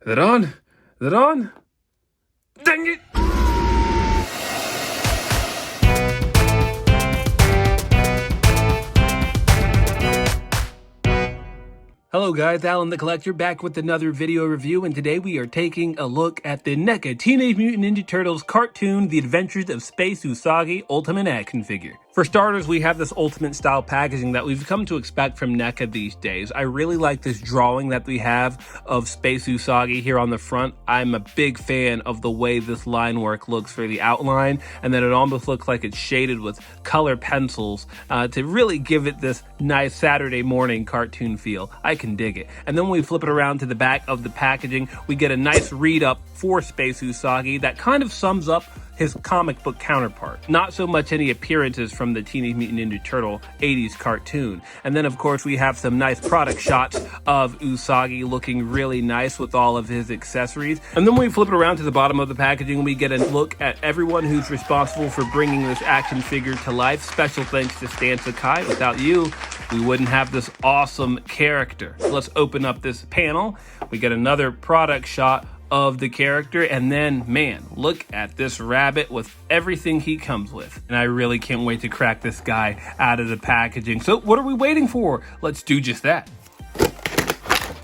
Is it on? Is it on? Dang it! Hello guys, Alan the Collector back with another video review, and today we are taking a look at the NECA Teenage Mutant Ninja Turtles cartoon, The Adventures of Space Usagi Ultimate action figure. For starters, we have this Ultimate style packaging that we've come to expect from NECA these days. I really like this drawing that we have of Space Usagi here on the front. I'm a big fan of the way this line work looks for the outline, and then it almost looks like it's shaded with color pencils to really give it this nice Saturday morning cartoon feel. I can dig it. And then when we flip it around to the back of the packaging, we get a nice read up for Space Usagi that kind of sums up his comic book counterpart. Not so much any appearances from the Teenage Mutant Ninja Turtle 80s cartoon. And then of course we have some nice product shots of Usagi looking really nice with all of his accessories. And then when we flip it around to the bottom of the packaging, we get a look at everyone who's responsible for bringing this action figure to life. Special thanks to Stan Sakai. Without you, we wouldn't have this awesome character. So let's open up this panel. We get another product shot of the character, and then man, look at this rabbit with everything he comes with. And I really can't wait to crack this guy out of the packaging. So what are we waiting for? Let's do just that.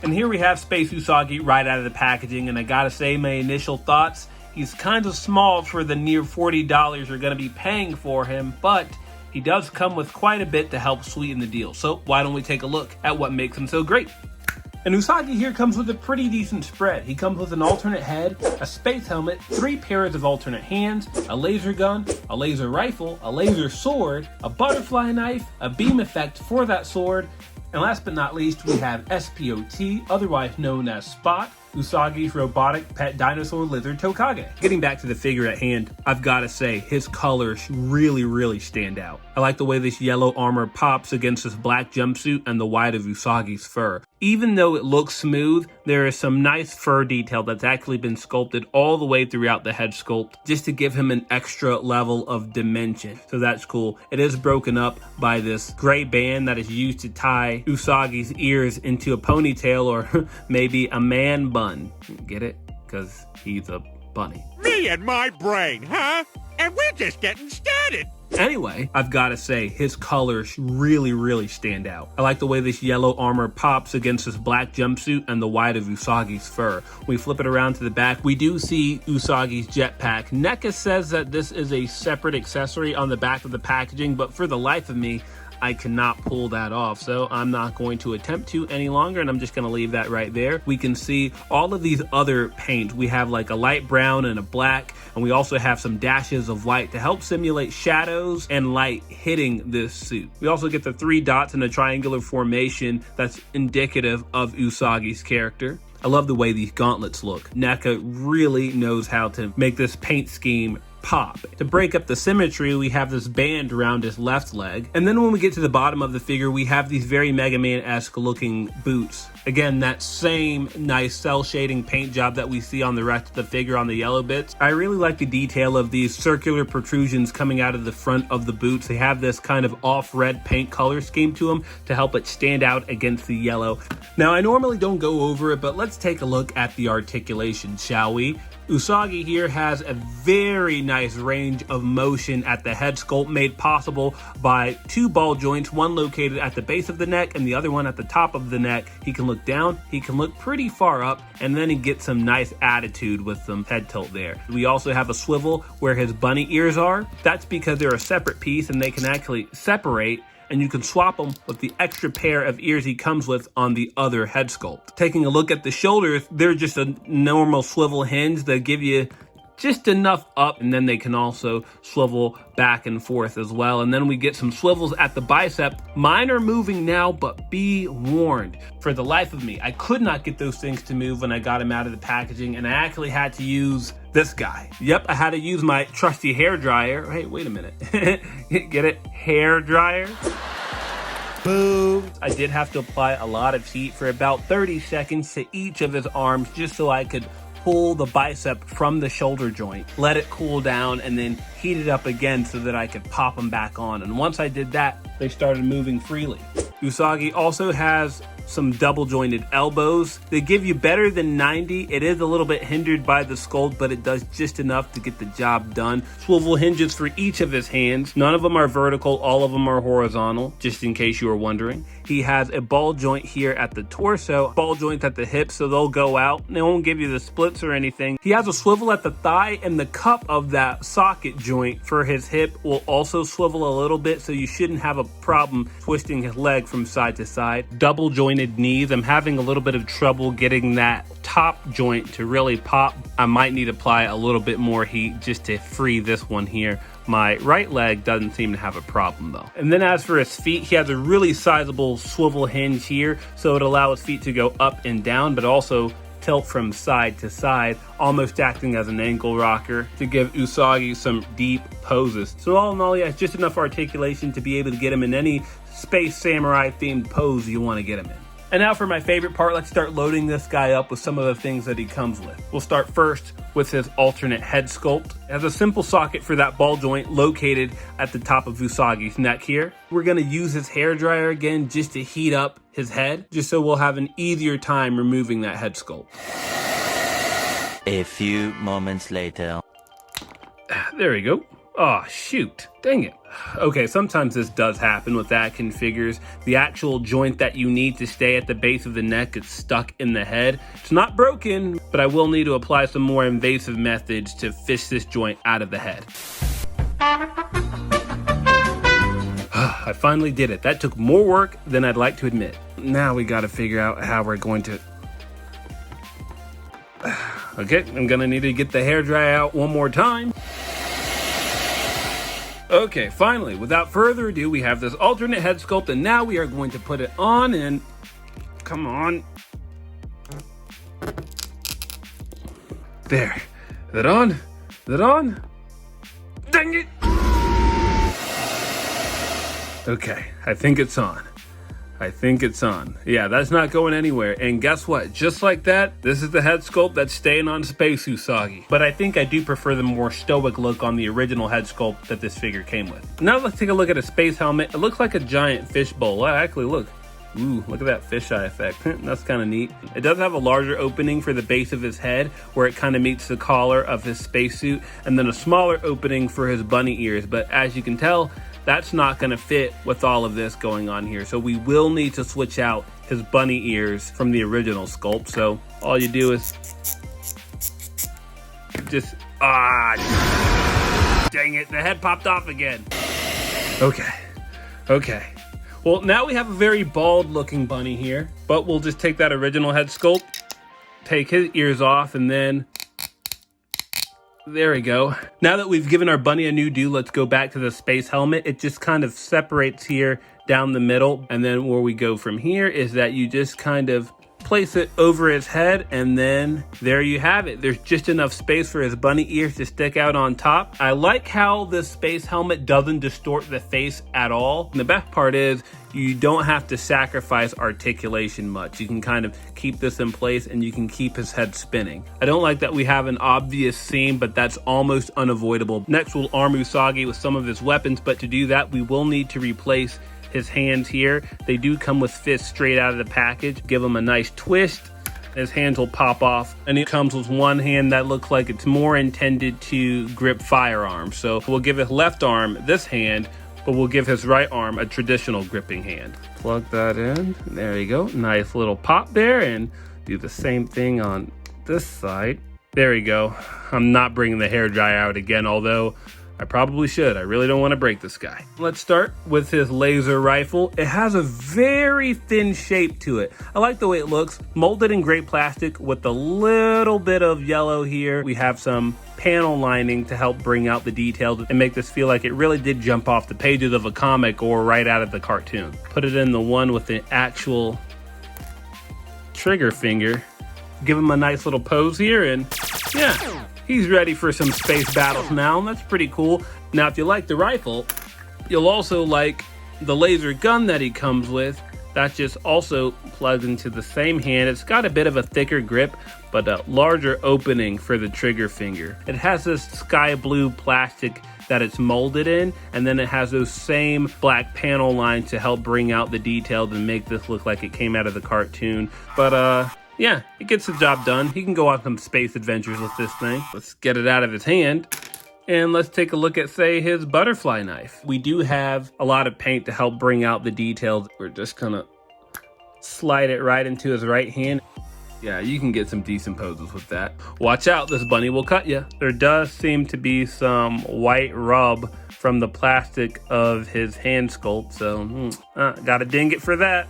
And here we have Space Usagi right out of the packaging, and I gotta say, my initial thoughts, he's kind of small for the near $40 you're gonna be paying for him, but he does come with quite a bit to help sweeten the deal. So why don't we take a look at what makes him so great? And Usagi here comes with a pretty decent spread. He comes with an alternate head, a space helmet, 3 pairs of alternate hands, a laser gun, a laser rifle, a laser sword, a butterfly knife, a beam effect for that sword, and last but not least, we have SPOT, otherwise known as Spot, Usagi's robotic pet dinosaur lizard Tokage. Getting back to the figure at hand, I've got to say his colors really stand out. I like the way this yellow armor pops against this black jumpsuit and the white of Usagi's fur. Even though it looks smooth, there is some nice fur detail that's actually been sculpted all the way throughout the head sculpt just to give him an extra level of dimension. So that's cool. It is broken up by this gray band that is used to tie Usagi's ears into a ponytail or maybe a man bun. Get it? Because he's a bunny. Me and my brain, huh? And we're just getting started. Anyway, I've got to say, his colors really stand out. I like the way this yellow armor pops against this black jumpsuit and the white of Usagi's fur. When we flip it around to the back, we do see Usagi's jetpack. NECA says that this is a separate accessory on the back of the packaging, but for the life of me, I cannot pull that off, so I'm not going to attempt to any longer, and I'm just going to leave that right there. We can see all of these other paints. We have like a light brown and a black, and we also have some dashes of white to help simulate shadows and light hitting this suit. We also get the 3 dots in a triangular formation that's indicative of Usagi's character. I love the way these gauntlets look. NECA really knows how to make this paint scheme pop. To break up the symmetry, we have this band around his left leg. And then when we get to the bottom of the figure, we have these very Mega Man-esque looking boots. Again, that same nice cell shading paint job that we see on the rest of the figure on the yellow bits. I really like the detail of these circular protrusions coming out of the front of the boots. They have this kind of off-red paint color scheme to them to help it stand out against the yellow. Now, I normally don't go over it, but let's take a look at the articulation, shall we? Usagi here has a very nice range of motion at the head sculpt made possible by 2 ball joints, one located at the base of the neck and the other one at the top of the neck. He can look down, he can look pretty far up, and then he gets some nice attitude with some head tilt there. We also have a swivel where his bunny ears are. That's because they're a separate piece and they can actually separate, and you can swap them with the extra pair of ears he comes with on the other head sculpt. Taking a look at the shoulders, they're just a normal swivel hinge that give you just enough up, and then they can also swivel back and forth as well. And then we get some swivels at the bicep. Mine are moving now, but be warned, for the life of me, I could not get those things to move when I got them out of the packaging, and I actually had to use this guy. Yep, I had to use my trusty hair dryer. Hey, wait a minute. Get it? Hair dryer? Boom. I did have to apply a lot of heat for about 30 seconds to each of his arms just so I could pull the bicep from the shoulder joint, let it cool down, and then heat it up again so that I could pop them back on. And once I did that, they started moving freely. Usagi also has some double jointed elbows. They give you better than 90. It is a little bit hindered by the sculpt, but it does just enough to get the job done. Swivel hinges for each of his hands. None of them are vertical, all of them are horizontal, just in case you were wondering. He has a ball joint here at the torso, ball joints at the hips, so they'll go out. They won't give you the splits or anything. He has a swivel at the thigh, and the cup of that socket joint for his hip will also swivel a little bit, so you shouldn't have a problem twisting his leg from side to side. Double jointed knees. I'm having a little bit of trouble getting that top joint to really pop. I might need to apply a little bit more heat just to free this one here. My right leg doesn't seem to have a problem though. And then as for his feet, he has a really sizable swivel hinge here, so it allows his feet to go up and down, but also tilt from side to side, almost acting as an ankle rocker to give Usagi some deep poses. So all in all, he has just enough articulation to be able to get him in any Space Samurai themed pose you want to get him in. And now for my favorite part, let's start loading this guy up with some of the things that he comes with. We'll start first with his alternate head sculpt. It has a simple socket for that ball joint located at the top of Usagi's neck here. We're gonna use his hairdryer again just to heat up his head, just so we'll have an easier time removing that head sculpt. A few moments later. There we go. Oh, shoot. Dang it. Okay, sometimes this does happen with Akin figures. The actual joint that you need to stay at the base of the neck gets stuck in the head. It's not broken, but I will need to apply some more invasive methods to fish this joint out of the head. I finally did it. That took more work than I'd like to admit. Now we gotta figure out how we're going to... Okay, I'm gonna need to get the hairdryer out one more time. Okay, finally, without further ado, we have this alternate head sculpt, and now we are going to put it on and... Come on. There. Is it on? Is it on? Dang it! Okay, I think it's on. I think it's on. Yeah, that's not going anywhere. And guess what? Just like that, this is the head sculpt that's staying on Space Usagi. But I think I do prefer the more stoic look on the original head sculpt that this figure came with. Now let's take a look at a space helmet. It looks like a giant fish bowl. Actually, look. Ooh, look at that fisheye effect. That's kind of neat. It does have a larger opening for the base of his head where it kind of meets the collar of his spacesuit, and then a smaller opening for his bunny ears. But as you can tell, that's not going to fit with all of this going on here. So we will need to switch out his bunny ears from the original sculpt. So all you do is just, dang it, the head popped off again. Okay. Well, now we have a very bald looking bunny here, but we'll just take that original head sculpt, take his ears off, and then there we go. Now that we've given our bunny a new do, let's go back to the space helmet. It just kind of separates here down the middle. And then where we go from here is that you just kind of place it over his head, and then there you have it. There's just enough space for his bunny ears to stick out on top. I like how this space helmet doesn't distort the face at all. And the best part is you don't have to sacrifice articulation much. You can kind of keep this in place and you can keep his head spinning. I don't like that we have an obvious seam, but that's almost unavoidable. Next, we'll arm Usagi with some of his weapons, but to do that, we will need to replace his hands here. They do come with fists straight out of the package. Give him a nice twist. His hands will pop off, and it comes with one hand that looks like it's more intended to grip firearms. So we'll give his left arm this hand, but we'll give his right arm a traditional gripping hand. Plug that in. There you go. Nice little pop there, and do the same thing on this side. There you go. I'm not bringing the hairdryer out again, although I probably should. I really don't want to break this guy. Let's start with his laser rifle. It has a very thin shape to it. I like the way it looks. Molded in gray plastic with a little bit of yellow here. We have some panel lining to help bring out the details and make this feel like it really did jump off the pages of a comic or right out of the cartoon. Put it in the one with the actual trigger finger. Give him a nice little pose here, and yeah, he's ready for some space battles now, and that's pretty cool. Now, if you like the rifle, you'll also like the laser gun that he comes with. That just also plugs into the same hand. It's got a bit of a thicker grip, but a larger opening for the trigger finger. It has this sky blue plastic that it's molded in, and then it has those same black panel lines to help bring out the details and make this look like it came out of the cartoon. But yeah, it gets the job done. He can go on some space adventures with this thing. Let's get it out of his hand. And let's take a look at, say, his butterfly knife. We do have a lot of paint to help bring out the details. We're just gonna slide it right into his right hand. Yeah, you can get some decent poses with that. Watch out, this bunny will cut you. There does seem to be some white rub from the plastic of his hand sculpt, so gotta ding it for that.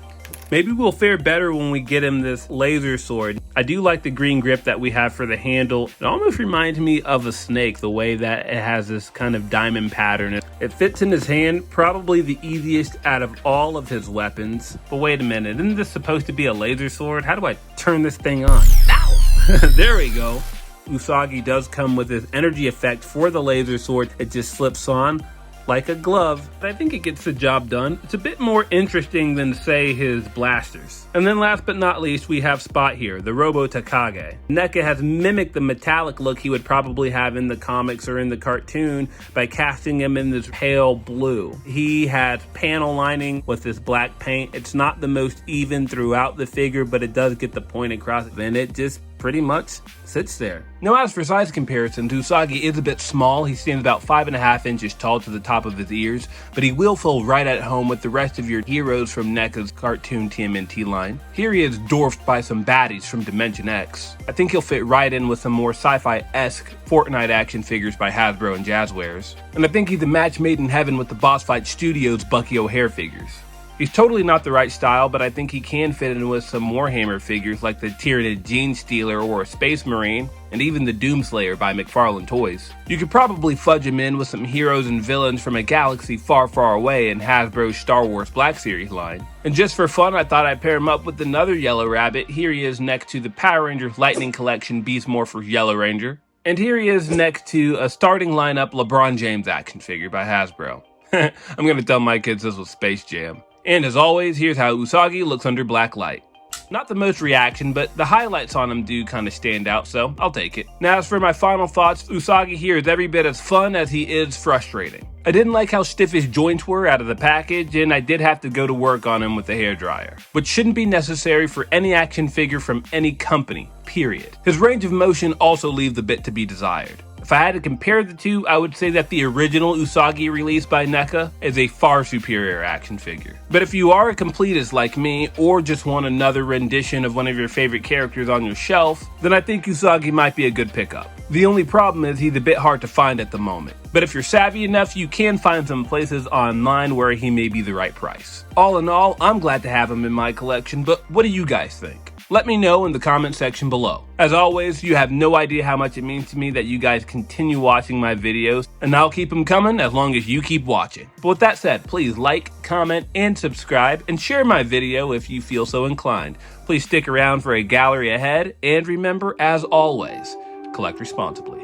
Maybe we'll fare better when we get him this laser sword. I do like the green grip that we have for the handle. It almost reminds me of a snake, the way that it has this kind of diamond pattern. It fits in his hand, probably the easiest out of all of his weapons. But wait a minute, isn't this supposed to be a laser sword? How do I turn this thing on? Ow! There we go. Usagi does come with this energy effect for the laser sword. It just slips on like a glove, but I think it gets the job done. It's a bit more interesting than, say, his blasters. And then last but not least, we have Spot here, the Robo Takage. NECA has mimicked the metallic look he would probably have in the comics or in the cartoon by casting him in this pale blue. He has panel lining with this black paint. It's not the most even throughout the figure, but it does get the point across, and it just pretty much sits there. Now, as for size comparisons, Usagi is a bit small. He stands about 5.5 inches tall to the top of his ears, but he will feel right at home with the rest of your heroes from NECA's cartoon TMNT line. Here he is dwarfed by some baddies from Dimension X. I think he'll fit right in with some more sci-fi-esque Fortnite action figures by Hasbro and Jazzwares. And I think he's a match made in heaven with the Boss Fight Studios Bucky O'Hare figures. He's totally not the right style, but I think he can fit in with some Warhammer figures like the Tyranid Gene Stealer or a Space Marine, and even the Doomslayer by McFarlane Toys. You could probably fudge him in with some heroes and villains from a galaxy far, far away in Hasbro's Star Wars Black Series line. And just for fun, I thought I'd pair him up with another Yellow Rabbit. Here he is next to the Power Rangers Lightning Collection Beast Morphers Yellow Ranger. And here he is next to a starting lineup LeBron James action figure by Hasbro. I'm gonna tell my kids this was Space Jam. And as always, here's how Usagi looks under black light. Not the most reaction, but the highlights on him do kind of stand out, so I'll take it. Now, as for my final thoughts, Usagi here is every bit as fun as he is frustrating. I didn't like how stiff his joints were out of the package, and I did have to go to work on him with the hairdryer, which shouldn't be necessary for any action figure from any company, period. His range of motion also leaves a bit to be desired. If I had to compare the two, I would say that the original Usagi released by NECA is a far superior action figure. But if you are a completist like me, or just want another rendition of one of your favorite characters on your shelf, then I think Usagi might be a good pickup. The only problem is he's a bit hard to find at the moment. But if you're savvy enough, you can find some places online where he may be the right price. All in all, I'm glad to have him in my collection, but what do you guys think? Let me know in the comment section below. As always, you have no idea how much it means to me that you guys continue watching my videos, and I'll keep them coming as long as you keep watching. But with that said, please like, comment, and subscribe, and share my video if you feel so inclined. Please stick around for a gallery ahead, and remember, as always, collect responsibly.